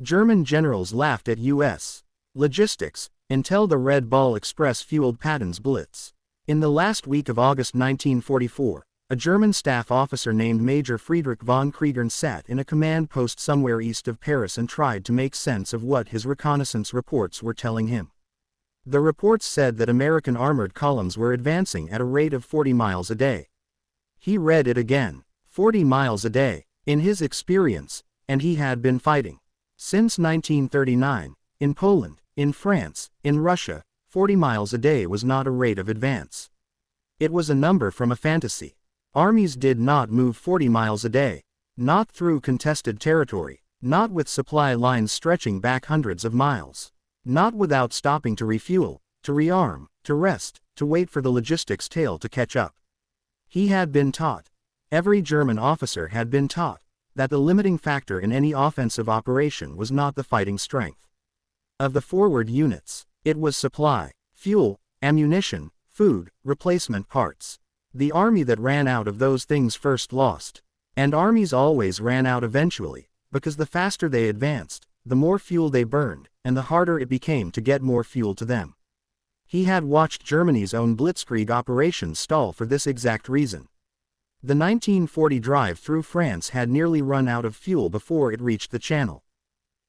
German generals laughed at U.S. logistics until the Red Ball Express fueled Patton's Blitz. In the last week of August 1944, a German staff officer named Major Friedrich von Criegern sat in a command post somewhere east of Paris and tried to make sense of what his reconnaissance reports were telling him. The reports said that American armored columns were advancing at a rate of 40 miles a day. He read it again. 40 miles a day, in his experience, and he had been fighting since 1939, in Poland, in France, in Russia. 40 miles a day was not a rate of advance. It was a number from a fantasy. Armies did not move 40 miles a day, not through contested territory, not with supply lines stretching back hundreds of miles, not without stopping to refuel, to rearm, to rest, to wait for the logistics tail to catch up. He had been taught, every German officer had been taught, that the limiting factor in any offensive operation was not the fighting strength of the forward units. It was supply, fuel, ammunition, food, replacement parts. The army that ran out of those things first lost. And armies always ran out eventually, because the faster they advanced, the more fuel they burned, and the harder it became to get more fuel to them. He had watched Germany's own blitzkrieg operations stall for this exact reason. The 1940 drive through France had nearly run out of fuel before it reached the Channel.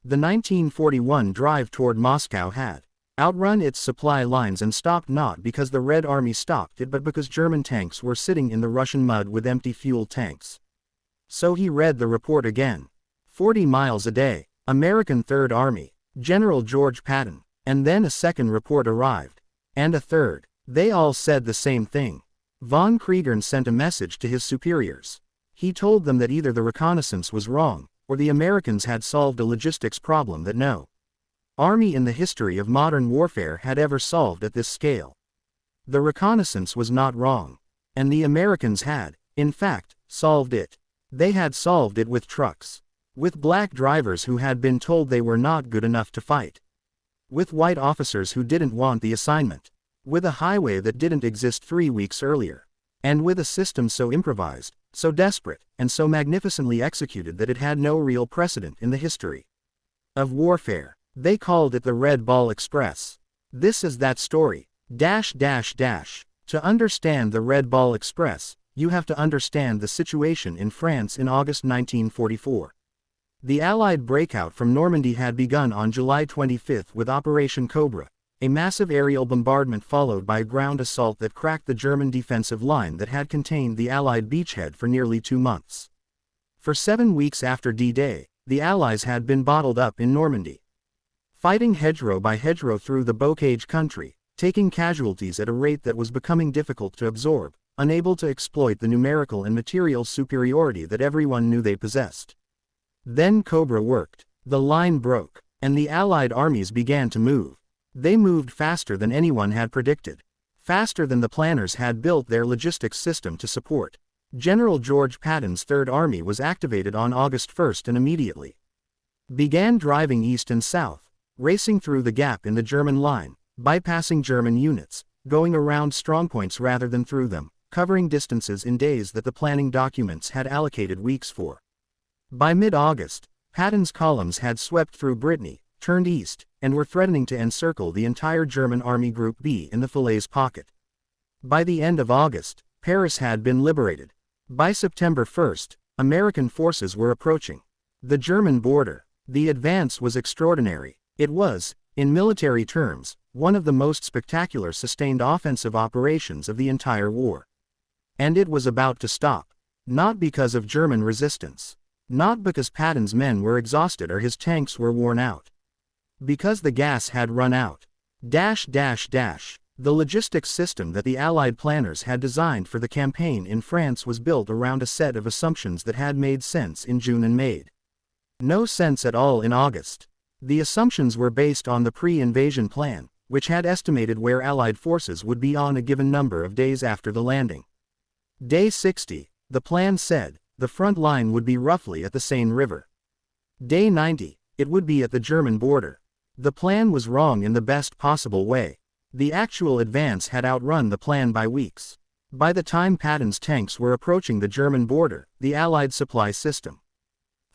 The 1941 drive toward Moscow had outrun its supply lines and stopped not because the Red Army stopped it but because German tanks were sitting in the Russian mud with empty fuel tanks. So he read the report again. 40 miles a day, American Third Army, General George Patton, and then a second report arrived. And a third. They all said the same thing. Von Criegern sent a message to his superiors. He told them that either the reconnaissance was wrong, or the Americans had solved a logistics problem that no army in the history of modern warfare had ever solved at this scale. The reconnaissance was not wrong. And the Americans had, in fact, solved it. They had solved it with trucks. With black drivers who had been told they were not good enough to fight. With white officers who didn't want the assignment. With a highway that didn't exist 3 weeks earlier. And with a system so improvised, so desperate, and so magnificently executed that it had no real precedent in the history of warfare. They called it the Red Ball Express. This is that story. To understand the Red Ball Express, you have to understand the situation in France in August 1944. The Allied breakout from Normandy had begun on July 25 with Operation Cobra, a massive aerial bombardment followed by a ground assault that cracked the German defensive line that had contained the Allied beachhead for nearly 2 months. For 7 weeks after D-Day, the Allies had been bottled up in Normandy, fighting hedgerow by hedgerow through the Bocage country, taking casualties at a rate that was becoming difficult to absorb, unable to exploit the numerical and material superiority that everyone knew they possessed. Then Cobra worked, the line broke, and the Allied armies began to move. They moved faster than anyone had predicted, faster than the planners had built their logistics system to support. General George Patton's Third Army was activated on August 1 and immediately began driving east and south, racing through the gap in the German line, bypassing German units, going around strongpoints rather than through them, covering distances in days that the planning documents had allocated weeks for. By mid-August, Patton's columns had swept through Brittany, turned east, and were threatening to encircle the entire German Army Group B in the Falaise pocket. By the end of August, Paris had been liberated. By September 1, American forces were approaching the German border. The advance was extraordinary. It was, in military terms, one of the most spectacular sustained offensive operations of the entire war. And it was about to stop. Not because of German resistance. Not because Patton's men were exhausted or his tanks were worn out. Because the gas had run out. The logistics system that the Allied planners had designed for the campaign in France was built around a set of assumptions that had made sense in June and made no sense at all in August. The assumptions were based on the pre-invasion plan, which had estimated where Allied forces would be on a given number of days after the landing. Day 60, the plan said, the front line would be roughly at the Seine River. Day 90, it would be at the German border. The plan was wrong in the best possible way. The actual advance had outrun the plan by weeks. By the time Patton's tanks were approaching the German border, the Allied supply system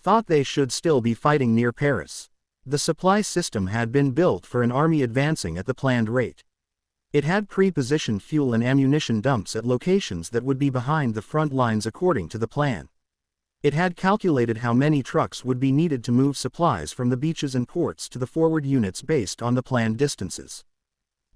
thought they should still be fighting near Paris. The supply system had been built for an army advancing at the planned rate. It had pre-positioned fuel and ammunition dumps at locations that would be behind the front lines according to the plan. It had calculated how many trucks would be needed to move supplies from the beaches and ports to the forward units based on the planned distances.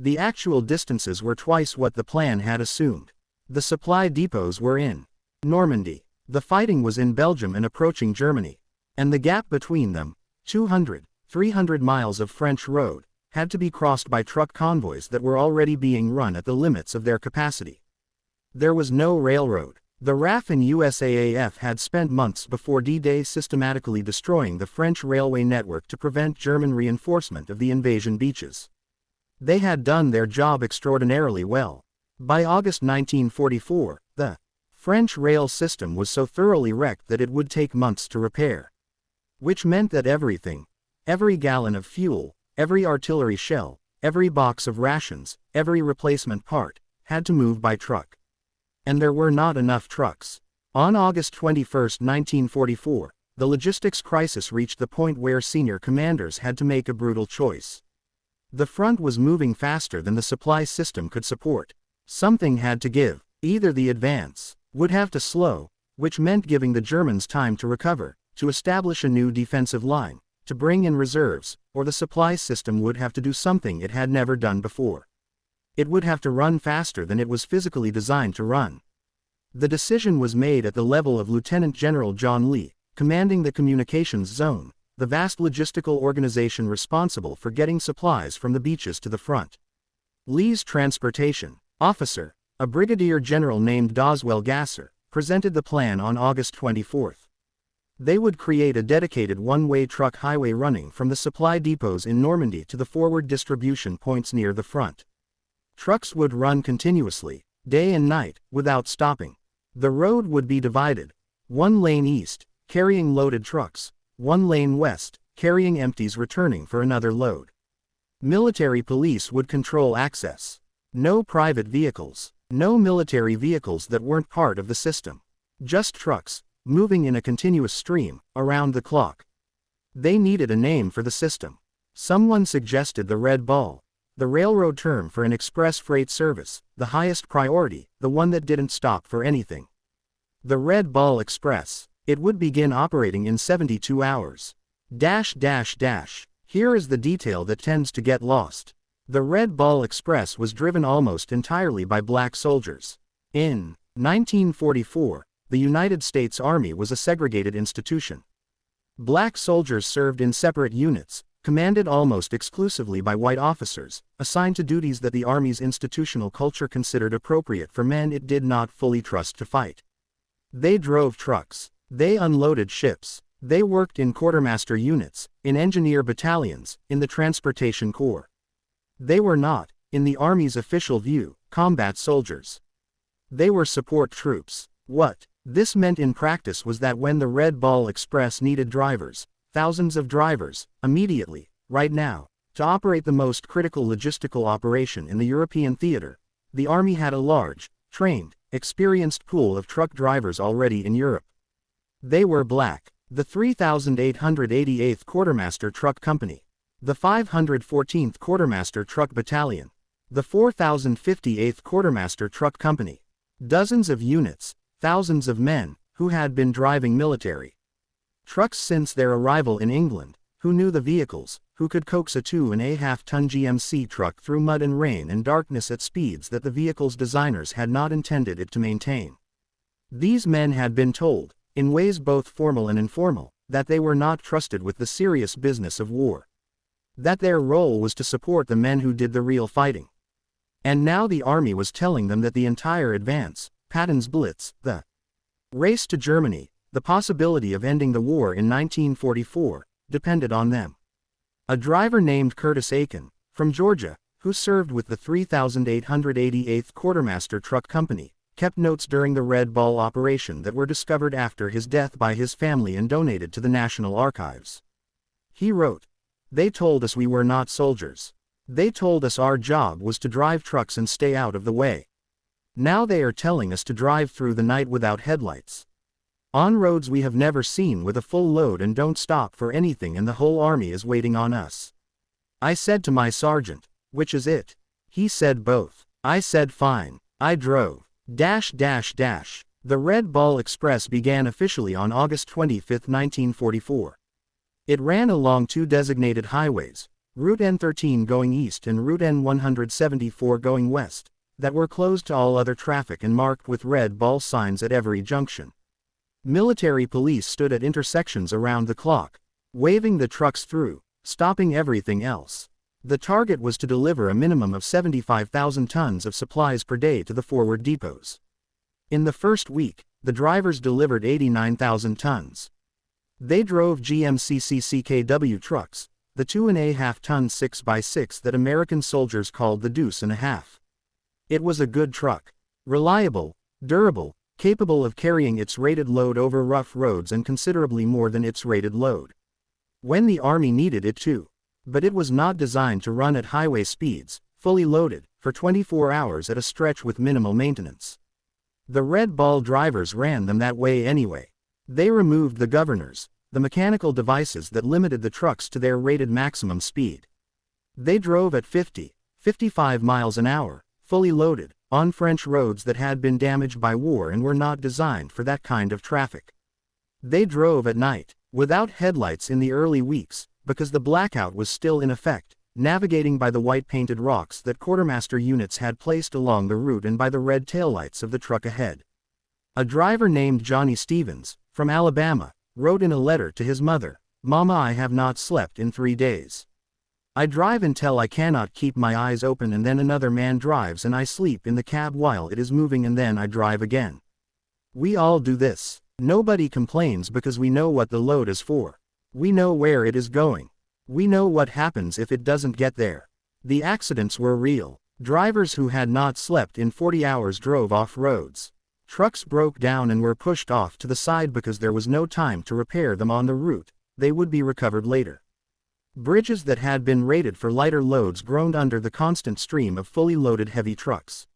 The actual distances were twice what the plan had assumed. The supply depots were in Normandy. The fighting was in Belgium and approaching Germany. And the gap between them, 200, 300 miles of French road, had to be crossed by truck convoys that were already being run at the limits of their capacity. There was no railroad. The RAF and USAAF had spent months before D-Day systematically destroying the French railway network to prevent German reinforcement of the invasion beaches. They had done their job extraordinarily well. By August 1944, the French rail system was so thoroughly wrecked that it would take months to repair. Which meant that everything, every gallon of fuel, every artillery shell, every box of rations, every replacement part, had to move by truck. And there were not enough trucks. On August 21, 1944, the logistics crisis reached the point where senior commanders had to make a brutal choice. The front was moving faster than the supply system could support. Something had to give. Either the advance would have to slow, which meant giving the Germans time to recover, to establish a new defensive line, to bring in reserves, or the supply system would have to do something it had never done before. It would have to run faster than it was physically designed to run. The decision was made at the level of Lieutenant General John Lee, commanding the communications zone, the vast logistical organization responsible for getting supplies from the beaches to the front. Lee's transportation officer, a brigadier general named Doswell Gasser, presented the plan on August 24. They would create a dedicated one-way truck highway running from the supply depots in Normandy to the forward distribution points near the front. Trucks would run continuously, day and night, without stopping. The road would be divided. One lane east, carrying loaded trucks, one lane west, carrying empties returning for another load. Military police would control access. No private vehicles, no military vehicles that weren't part of the system. Just trucks, moving in a continuous stream, around the clock. They needed a name for the system. Someone suggested the Red Ball, the railroad term for an express freight service, the highest priority, the one that didn't stop for anything. The Red Ball Express. It would begin operating in 72 hours. Here is the detail that tends to get lost. The Red Ball Express was driven almost entirely by black soldiers. In 1944, the United States Army was a segregated institution. Black soldiers served in separate units, commanded almost exclusively by white officers, assigned to duties that the Army's institutional culture considered appropriate for men it did not fully trust to fight. They drove trucks. They unloaded ships. They worked in quartermaster units, in engineer battalions, in the transportation corps. They were not, in the Army's official view, combat soldiers. They were support troops. What this meant in practice was that when the Red Ball Express needed drivers, thousands of drivers, immediately, right now, to operate the most critical logistical operation in the European theater, the Army had a large, trained, experienced pool of truck drivers already in Europe. They were black. The 3888th Quartermaster Truck Company, the 514th Quartermaster Truck Battalion, the 4058th Quartermaster Truck Company. Dozens of units, thousands of men, who had been driving military trucks since their arrival in England, who knew the vehicles, who could coax a 2.5-ton GMC truck through mud and rain and darkness at speeds that the vehicle's designers had not intended it to maintain. These men had been told, in ways both formal and informal, that they were not trusted with the serious business of war. That their role was to support the men who did the real fighting. And now the Army was telling them that the entire advance, Patton's Blitz, the race to Germany, the possibility of ending the war in 1944, depended on them. A driver named Curtis Aiken, from Georgia, who served with the 3888th Quartermaster Truck Company, kept notes during the Red Ball operation that were discovered after his death by his family and donated to the National Archives. He wrote, "They told us we were not soldiers. They told us our job was to drive trucks and stay out of the way. Now they are telling us to drive through the night without headlights. On roads we have never seen with a full load and don't stop for anything, and the whole army is waiting on us. I said to my sergeant, which is it? He said both. I said fine. I drove. The Red Ball Express began officially on August 25, 1944. It ran along two designated highways, Route N13 going east and Route N174 going west, that were closed to all other traffic and marked with red ball signs at every junction. Military police stood at intersections around the clock, waving the trucks through, stopping everything else. The target was to deliver a minimum of 75,000 tons of supplies per day to the forward depots. In the first week, the drivers delivered 89,000 tons. They drove GMCC-CKW trucks, the 2.5-ton 6x6 that American soldiers called the Deuce and a Half. It was a good truck. Reliable, durable, capable of carrying its rated load over rough roads and considerably more than its rated load when the Army needed it to. But it was not designed to run at highway speeds, fully loaded, for 24 hours at a stretch with minimal maintenance. The Red Ball drivers ran them that way anyway. They removed the governors, the mechanical devices that limited the trucks to their rated maximum speed. They drove at 50, 55 miles an hour, fully loaded, on French roads that had been damaged by war and were not designed for that kind of traffic. They drove at night, without headlights in the early weeks, because the blackout was still in effect, navigating by the white-painted rocks that quartermaster units had placed along the route and by the red taillights of the truck ahead. A driver named Johnny Stevens, from Alabama, wrote in a letter to his mother, "Mama, I have not slept in 3 days. I drive until I cannot keep my eyes open, and then another man drives and I sleep in the cab while it is moving, and then I drive again. We all do this. Nobody complains because we know what the load is for. We know where it is going. We know what happens if it doesn't get there." The accidents were real. Drivers who had not slept in 40 hours drove off roads. Trucks broke down and were pushed off to the side because there was no time to repair them on the route. They would be recovered later. Bridges that had been rated for lighter loads groaned under the constant stream of fully loaded heavy trucks.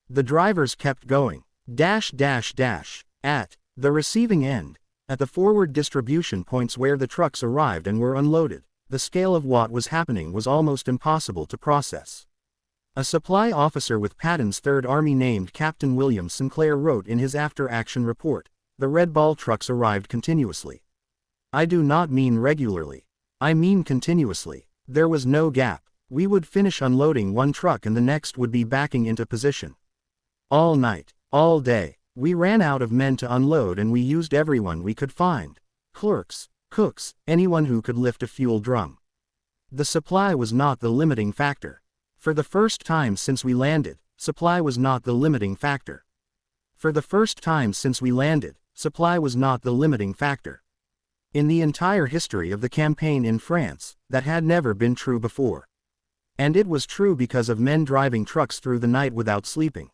The drivers kept going. At the receiving end, at the forward distribution points where the trucks arrived and were unloaded, the scale of what was happening was almost impossible to process. A supply officer with Patton's Third Army named Captain William Sinclair wrote in his after-action report, "The Red Ball trucks arrived continuously. I do not mean regularly. I mean continuously. There was no gap. We would finish unloading one truck and the next would be backing into position. All night, all day, we ran out of men to unload and we used everyone we could find. Clerks, cooks, anyone who could lift a fuel drum. The supply was not the limiting factor. For the first time since we landed, supply was not the limiting factor. For the first time since we landed, supply was not the limiting factor. In the entire history of the campaign in France, that had never been true before. And it was true because of men driving trucks through the night without sleeping.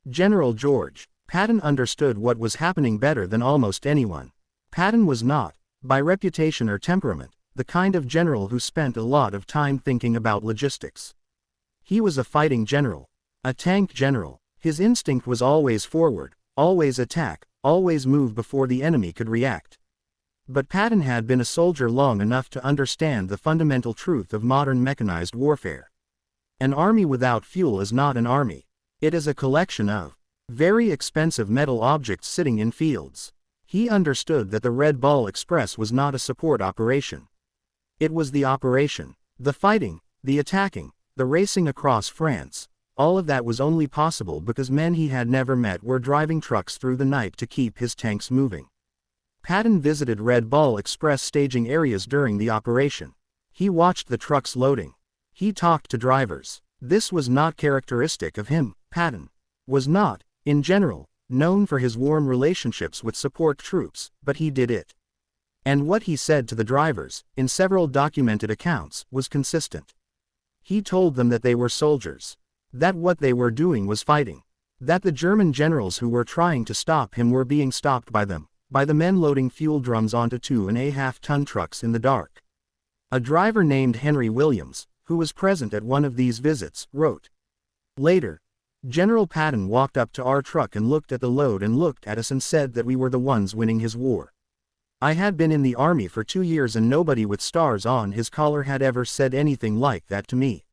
General George Patton understood what was happening better than almost anyone. Patton was not, by reputation or temperament, the kind of general who spent a lot of time thinking about logistics. He was a fighting general, a tank general. His instinct was always forward, always attack, always move before the enemy could react. But Patton had been a soldier long enough to understand the fundamental truth of modern mechanized warfare. An army without fuel is not an army. It is a collection of very expensive metal objects sitting in fields. He understood that the Red Ball Express was not a support operation. It was the operation, the fighting, the attacking, the racing across France. All of that was only possible because men he had never met were driving trucks through the night to keep his tanks moving. Patton visited Red Ball Express staging areas during the operation. He watched the trucks loading. He talked to drivers. This was not characteristic of him. Patton was not, in general, known for his warm relationships with support troops, but he did it. And what he said to the drivers, in several documented accounts, was consistent. He told them that they were soldiers. That what they were doing was fighting. That the German generals who were trying to stop him were being stopped by them, by the men loading fuel drums onto 2.5-ton trucks in the dark. A driver named Henry Williams, who was present at one of these visits, wrote later, General Patton walked up to our truck and looked at the load and looked at us and said that we were the ones winning his war. I had been in the Army for 2 years and nobody with stars on his collar had ever said anything like that to me.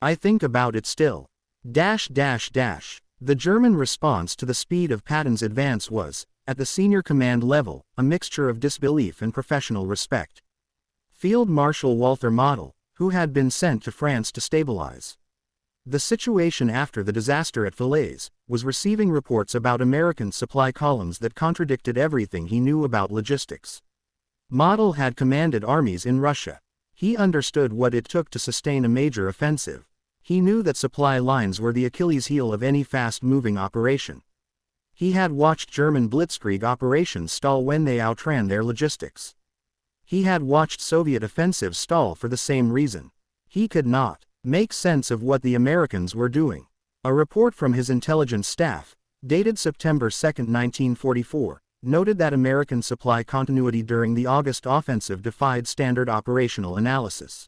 I think about it still. The German response to the speed of Patton's advance was, at the senior command level, a mixture of disbelief and professional respect. Field Marshal Walther Model, who had been sent to France to stabilize the situation after the disaster at Falaise, was receiving reports about American supply columns that contradicted everything he knew about logistics. Model had commanded armies in Russia. He understood what it took to sustain a major offensive. He knew that supply lines were the Achilles heel of any fast-moving operation. He had watched German blitzkrieg operations stall when they outran their logistics. He had watched Soviet offensives stall for the same reason. He could not make sense of what the Americans were doing. A report from his intelligence staff, dated September 2, 1944, noted that American supply continuity during the August offensive defied standard operational analysis.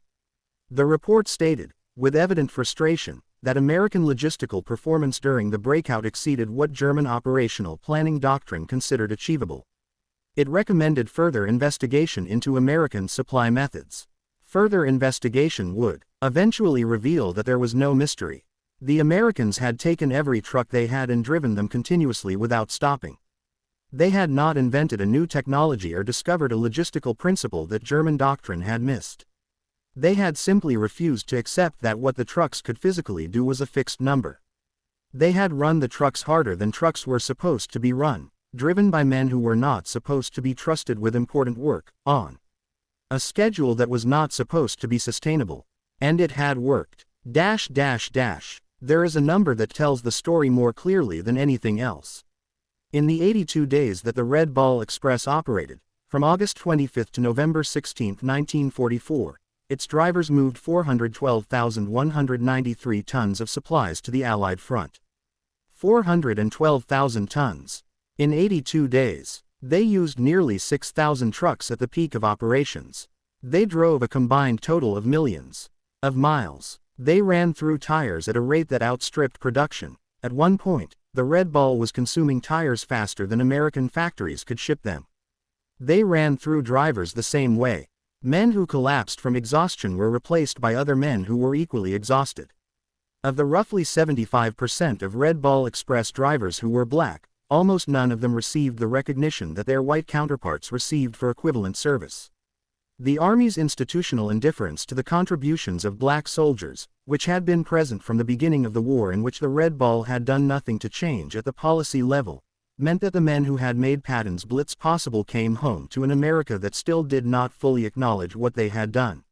The report stated, with evident frustration, that American logistical performance during the breakout exceeded what German operational planning doctrine considered achievable. It recommended further investigation into American supply methods. Further investigation would eventually reveal that there was no mystery. The Americans had taken every truck they had and driven them continuously without stopping. They had not invented a new technology or discovered a logistical principle that German doctrine had missed. They had simply refused to accept that what the trucks could physically do was a fixed number. They had run the trucks harder than trucks were supposed to be run, driven by men who were not supposed to be trusted with important work, on a schedule that was not supposed to be sustainable. And it had worked. There is a number that tells the story more clearly than anything else. In the 82 days that the Red Ball Express operated, from August 25 to November 16, 1944, its drivers moved 412,193 tons of supplies to the Allied front. 412,000 tons. In 82 days. They used nearly 6,000 trucks at the peak of operations. They drove a combined total of millions of miles. They ran through tires at a rate that outstripped production. At one point, the Red Ball was consuming tires faster than American factories could ship them. They ran through drivers the same way. Men who collapsed from exhaustion were replaced by other men who were equally exhausted. Of the roughly 75% of Red Ball Express drivers who were black, almost none of them received the recognition that their white counterparts received for equivalent service. The Army's institutional indifference to the contributions of black soldiers, which had been present from the beginning of the war and which the Red Ball had done nothing to change at the policy level, meant that the men who had made Patton's Blitz possible came home to an America that still did not fully acknowledge what they had done.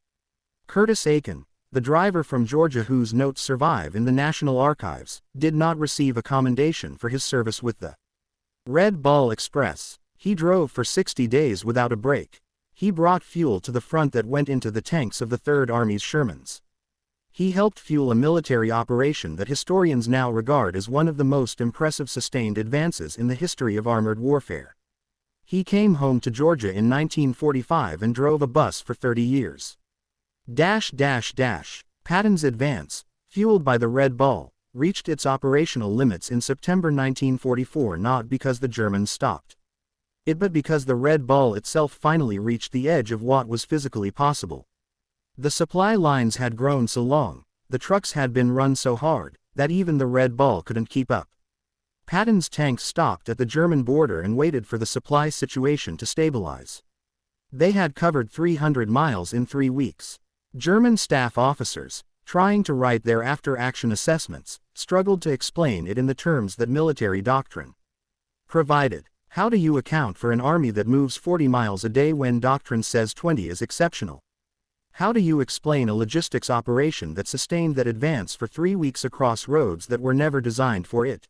Curtis Aiken, the driver from Georgia whose notes survive in the National Archives, did not receive a commendation for his service with the Red Ball Express. He drove for 60 days without a break. He brought fuel to the front that went into the tanks of the 3rd Army's Shermans. He helped fuel a military operation that historians now regard as one of the most impressive sustained advances in the history of armored warfare. He came home to Georgia in 1945 and drove a bus for 30 years. Patton's advance, fueled by the Red Ball, reached its operational limits in September 1944 not because the Germans stopped it but because the Red Ball itself finally reached the edge of what was physically possible. The supply lines had grown so long, the trucks had been run so hard, that even the Red Ball couldn't keep up. Patton's tanks stopped at the German border and waited for the supply situation to stabilize. They had covered 300 miles in 3 weeks. German staff officers, trying to write their after-action assessments, struggled to explain it in the terms that military doctrine provided. How do you account for an army that moves 40 miles a day when doctrine says 20 is exceptional? How do you explain a logistics operation that sustained that advance for 3 weeks across roads that were never designed for it?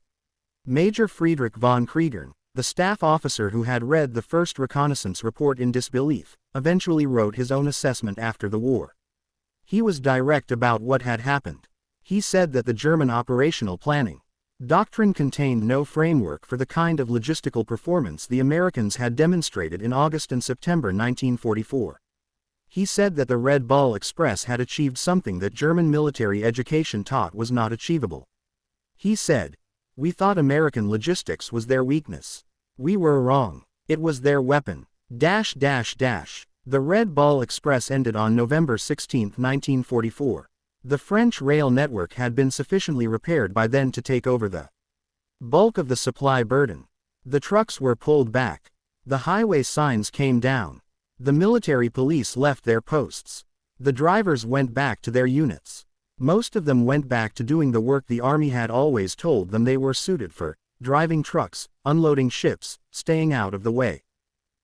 Major Friedrich von Criegern, the staff officer who had read the first reconnaissance report in disbelief, eventually wrote his own assessment after the war. He was direct about what had happened. He said that the German operational planning doctrine contained no framework for the kind of logistical performance the Americans had demonstrated in August and September 1944. He said that the Red Ball Express had achieved something that German military education taught was not achievable. He said, "We thought American logistics was their weakness. We were wrong. It was their weapon. The Red Ball Express ended on November 16, 1944. The French rail network had been sufficiently repaired by then to take over the bulk of the supply burden. The trucks were pulled back. The highway signs came down. The military police left their posts. The drivers went back to their units. Most of them went back to doing the work the Army had always told them they were suited for, driving trucks, unloading ships, staying out of the way."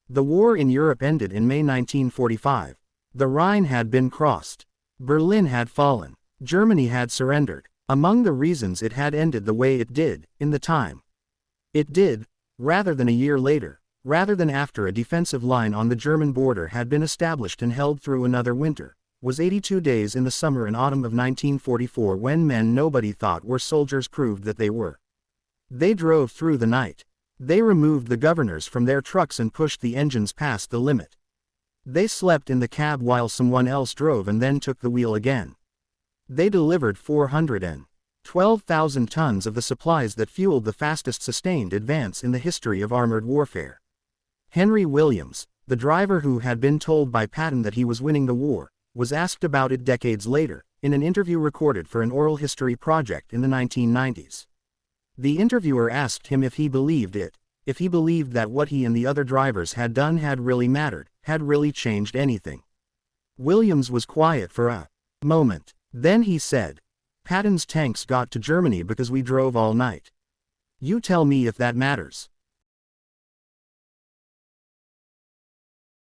The war in Europe ended in May 1945. The Rhine had been crossed. Berlin had fallen. Germany had surrendered. Among the reasons it had ended the way it did, in the time it did, rather than a year later, rather than after a defensive line on the German border had been established and held through another winter, was 82 days in the summer and autumn of 1944 when men nobody thought were soldiers proved that they were. They drove through the night. They removed the governors from their trucks and pushed the engines past the limit. They slept in the cab while someone else drove and then took the wheel again. They delivered 412,000 tons of the supplies that fueled the fastest sustained advance in the history of armored warfare. Henry Williams, the driver who had been told by Patton that he was winning the war, was asked about it decades later, in an interview recorded for an oral history project in the 1990s. The interviewer asked him if he believed it, if he believed that what he and the other drivers had done had really mattered, had really changed anything. Williams was quiet for a moment. Then he said, "Patton's tanks got to Germany because we drove all night. You tell me if that matters."